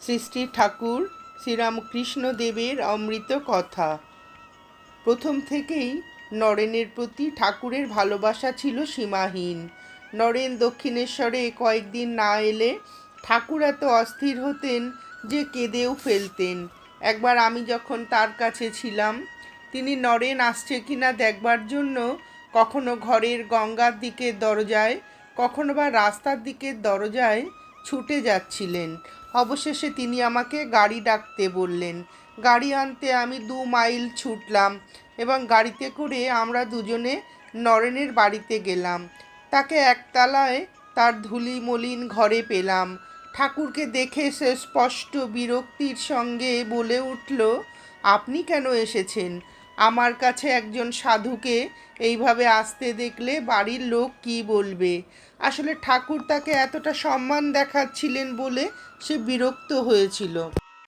শ্রী শ্রী ঠাকুর শ্রীরামকৃষ্ণদেবের অমৃত কথা। প্রথম থেকেই নরেনের প্রতি ঠাকুরের ভালোবাসা ছিল সীমাহীন। নরেন দক্ষিণেশ্বরে কয়েকদিন না এলে ঠাকুর এত অস্থির হতেন যে কেঁদেও ফেলতেন। একবার আমি যখন তার কাছে ছিলাম, তিনি নরেন আসছে কিনা দেখবার জন্য কখনো ঘরের গঙ্গার দিকের দরজায়, কখনো বা রাস্তার দিকের দরজায় ছুটে যাচ্ছিলেন। অবশেষে তিনি আমাকে গাড়ি ডাকতে বললেন। গাড়ি আনতে আমি 2 মাইল ছুটলাম এবং গাড়িতে করে আমরা দুজনে নরেনের বাড়িতে গেলাম। তাকে একতলায় তার ধুলি মলিন ঘরে পেলাম। ঠাকুরকে দেখে সে স্পষ্ট বিরক্তির সঙ্গে বলে উঠল, আপনি কেন এসেছেন? আমার কাছে একজন সাধুকে এইভাবে আসতে দেখলে বাড়ির লোক কি বলবে? আসলে ঠাকুর তাকে এতটা সম্মান দেখাচ্ছিলেন বলে সে বিরক্ত হয়েছিল।